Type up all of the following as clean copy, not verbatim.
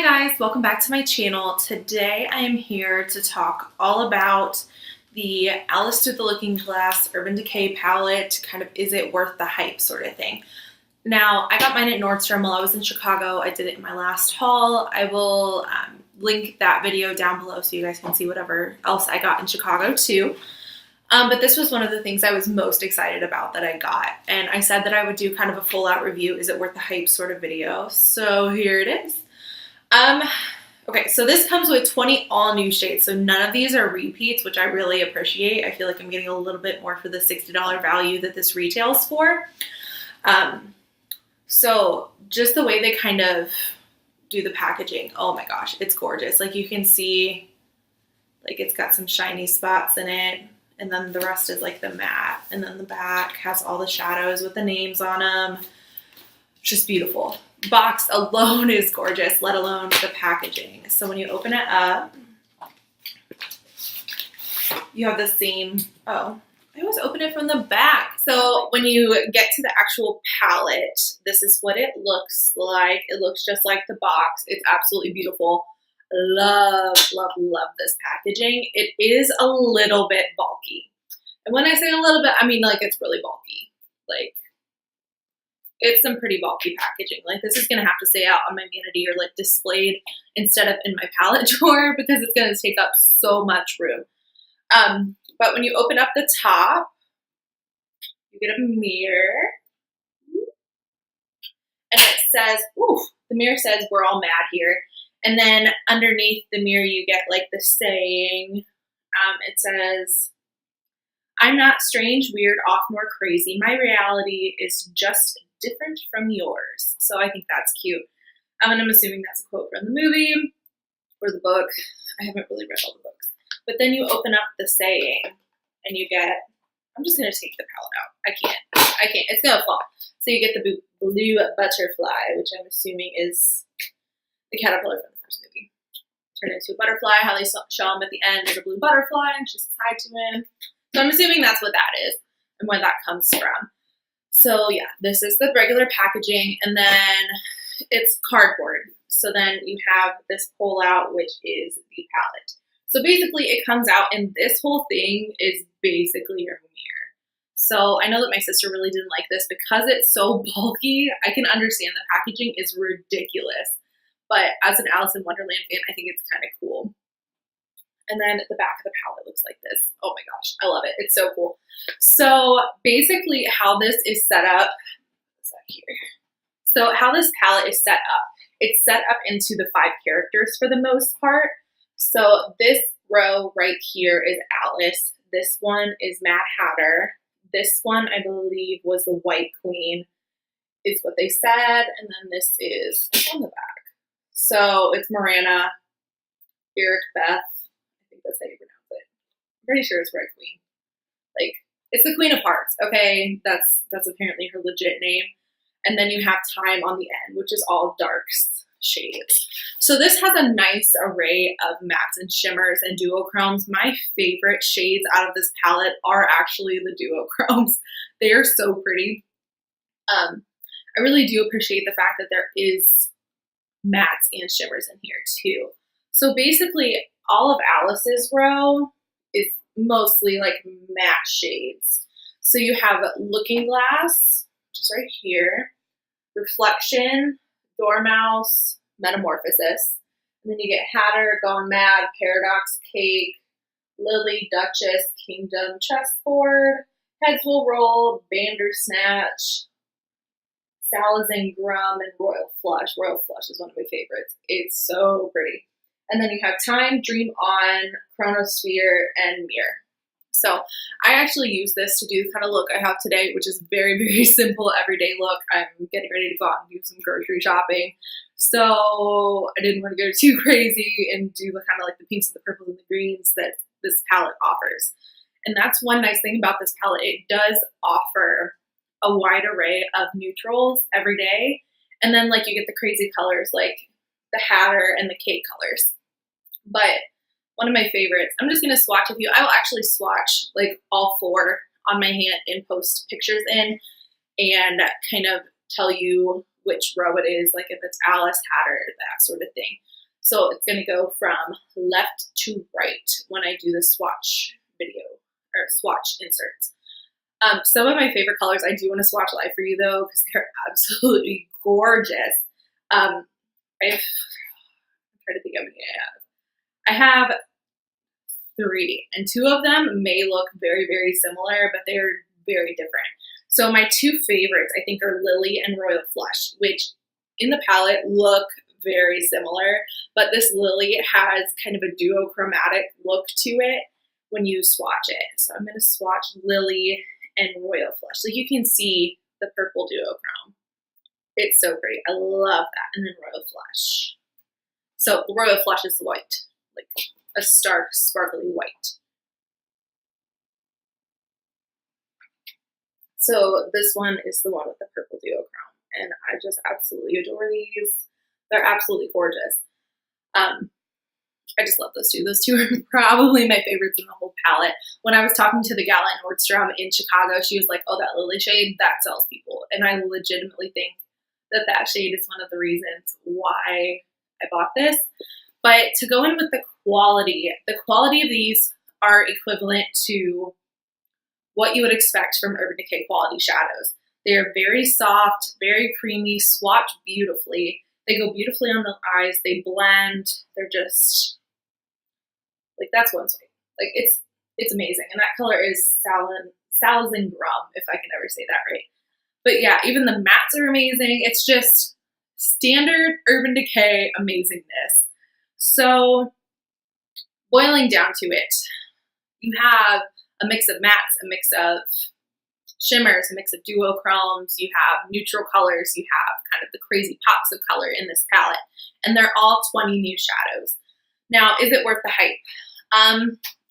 Hi guys, welcome back to my channel. Today I am here to talk all about the Alice Through the Looking Glass Urban Decay palette, kind of is it worth the hype sort of thing. Now, I got mine at Nordstrom while I was in Chicago. I did it in my last haul. I will link that video down below so you guys can see whatever else I got in Chicago too. But this was one of the things I was most excited about that I got. And I said that I would do kind of a full out review, is it worth the hype sort of video. So here it is. Okay, so this comes with 20 all new shades. So none of these are repeats, which I really appreciate. I feel like I'm getting a little bit more for the $60 value that this retails for. So just the way they kind of do the packaging, oh my gosh, it's gorgeous. Like you can see, like it's got some shiny spots in it. And then the rest is like the matte. And then the back has all the shadows with the names on them. Just beautiful. Box alone is gorgeous, let alone the packaging. So when you open it up, you have the same, oh, I always open it from the back. So when you get to the actual palette, this is what it looks like. It looks just like the box. It's absolutely beautiful. Love, love, love this packaging. It is a little bit bulky. And when I say a little bit, I mean like it's really bulky. Like it's some pretty bulky packaging. Like this is going to have to stay out on my vanity or like displayed instead of in my palette drawer because it's going to take up so much room. But when you open up the top, you get a mirror. And it says, ooh, the mirror says we're all mad here. And then underneath the mirror, you get like the saying, it says, I'm not strange, weird, off, nor crazy. My reality is just different from yours. So I think that's cute. And I'm assuming that's a quote from the movie or the book. I haven't really read all the books. But then you open up the saying and you get, I'm just going to take the palette out. I can't. It's going to fall. So you get the blue butterfly, which I'm assuming is the caterpillar from the first movie. Turned into a butterfly, how they show him at the end as a blue butterfly, and she says hi to him. So I'm assuming that's what that is and where that comes from. So yeah, this is the regular packaging, and then it's cardboard. So then you have this pull out, which is the palette. So basically it comes out, and this whole thing is basically your mirror. So I know that my sister really didn't like this because it's so bulky. I can understand the packaging is ridiculous. But as an Alice in Wonderland fan, I think it's kind of cool. And then the back of the palette looks like this. Oh my gosh, I love it. It's so cool. So basically how this is set up, So how this palette is set up, it's set up into the 5 characters for the most part. So this row right here is Alice. This one is Mad Hatter. This one, I believe, was the White Queen, is what they said. And then this is on the back. So it's Miranda, Eric, Beth. I think that's how you pronounce it. I'm pretty sure it's Red Queen. Like, it's the Queen of Hearts, okay? That's apparently her legit name. And then you have Time on the end, which is all darks shades. So this has a nice array of mattes and shimmers and duochromes. My favorite shades out of this palette are actually the duochromes. They are so pretty. I really do appreciate the fact that there is mattes and shimmers in here too. So basically all of Alice's row is mostly like matte shades. So you have Looking Glass, which is right here, Reflection, Dormouse, Metamorphosis. And then you get Hatter, Gone Mad, Paradox, Cake, Lily, Duchess, Kingdom, Chessboard, Heads Will Roll, Bandersnatch, Salazar, and Royal Flush. Royal Flush is one of my favorites. It's so pretty. And then you have Time, Dream On, Chronosphere, and Mirror. So I actually use this to do the kind of look I have today, which is very, very simple, everyday look. I'm getting ready to go out and do some grocery shopping. So I didn't want to go too crazy and do the kind of like the pinks, the purples, and the greens that this palette offers. And that's one nice thing about this palette. It does offer a wide array of neutrals every day. And then like you get the crazy colors like the Hatter and the Cake colors. But one of my favorites, I'm just going to swatch a few. I will actually swatch like all 4 on my hand and post pictures in and kind of tell you which row it is, like if it's Alice, Hatter, that sort of thing. So it's going to go from left to right when I do the swatch video or swatch inserts. Some of my favorite colors I do want to swatch live for you though, because they're absolutely gorgeous. I'm trying to think how many I have. I have 3, and 2 of them may look very, very similar, but they're very different. So my 2 favorites I think are Lily and Royal Flush, which in the palette look very similar, but this Lily has kind of a duochromatic look to it when you swatch it. So I'm going to swatch Lily and Royal Flush. So you can see the purple duochrome. It's so pretty. I love that. And then Royal Flush. So Royal Flush is white, like a stark, sparkly white. So this one is the one with the purple duochrome, and I just absolutely adore these. They're absolutely gorgeous. I just love those 2. Those 2 are probably my favorites in the whole palette. When I was talking to the gal at Nordstrom in Chicago, she was like, oh, that Lily shade, that sells people. And I legitimately think that that shade is one of the reasons why I bought this. But to go in with the quality of these are equivalent to what you would expect from Urban Decay quality shadows. They are very soft, very creamy, swatch beautifully. They go beautifully on the eyes. They blend. They're just like, that's one swipe. Like it's amazing. And that color is Salzingrum, if I can ever say that right. But yeah, even the mattes are amazing. It's just standard Urban Decay amazingness. So boiling down to it, you have a mix of mattes, a mix of shimmers, a mix of duochromes, you have neutral colors, you have kind of the crazy pops of color in this palette, and they're all 20 new shadows. Now, is it worth the hype?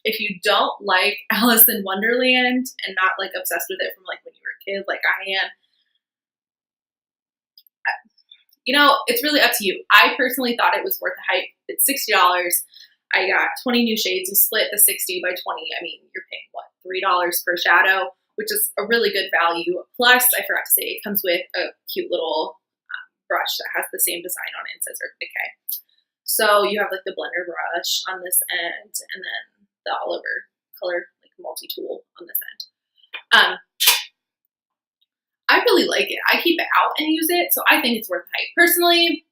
If you don't like Alice in Wonderland and not like obsessed with it from like when you were a kid, like I am, you know, it's really up to you. I personally thought it was worth the hype. It's $60. I got 20 new shades. You split the 60 by 20. I mean, you're paying what, $3 per shadow, which is a really good value. Plus, I forgot to say, it comes with a cute little brush that has the same design on it and says Urban Decay. So you have like the blender brush on this end, and then the all over color like multi-tool on this end. I really like it. I keep it out and use it, so I think it's worth the hype. Personally,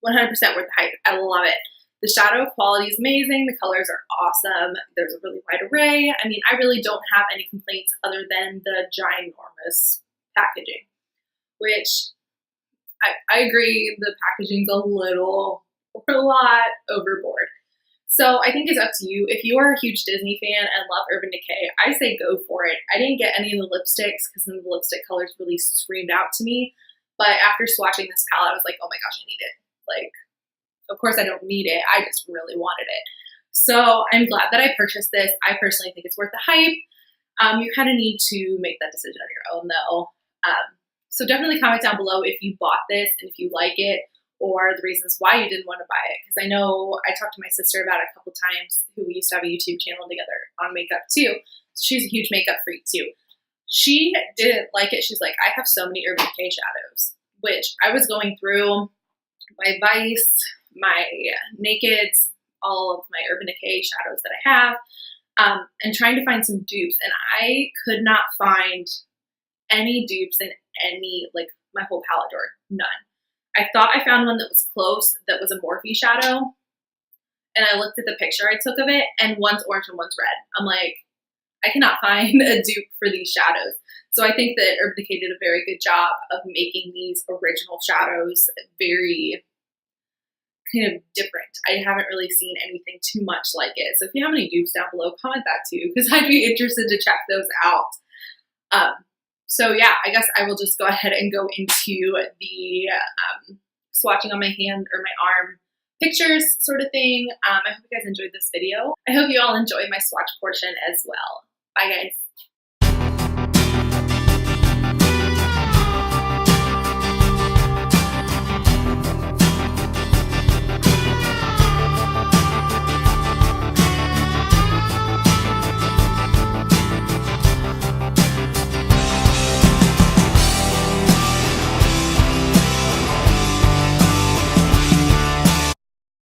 100% worth the hype. I love it. The shadow quality is amazing. The colors are awesome. There's a really wide array. I mean, I really don't have any complaints other than the ginormous packaging, which I agree, the packaging's a lot overboard. So I think it's up to you. If you are a huge Disney fan and love Urban Decay, I say go for it. I didn't get any of the lipsticks because some of the lipstick colors really screamed out to me. But after swatching this palette, I was like, oh my gosh, I need it. Like, of course I don't need it. I just really wanted it. So I'm glad that I purchased this. I personally think it's worth the hype. You kind of need to make that decision on your own though. So definitely comment down below if you bought this and if you like it, or the reasons why you didn't want to buy it. Because I know I talked to my sister about it a couple times, who we used to have a YouTube channel together on makeup too. So she's a huge makeup freak too. She didn't like it. She's like, I have so many Urban Decay shadows, which I was going through my Vice, my Nakeds, all of my Urban Decay shadows that I have, and trying to find some dupes. And I could not find any dupes in any, like my whole palette drawer, none. I thought I found one that was close, that was a Morphe shadow, and I looked at the picture I took of it, and one's orange and one's red. I'm like, I cannot find a dupe for these shadows. So I think that Urban Decay did a very good job of making these original shadows very kind of different. I haven't really seen anything too much like it. So if you have any dupes down below, comment that too, because I'd be interested to check those out. So yeah, I guess I will just go ahead and go into the swatching on my hand or my arm pictures sort of thing. I hope you guys enjoyed this video. I hope you all enjoyed my swatch portion as well. Bye guys.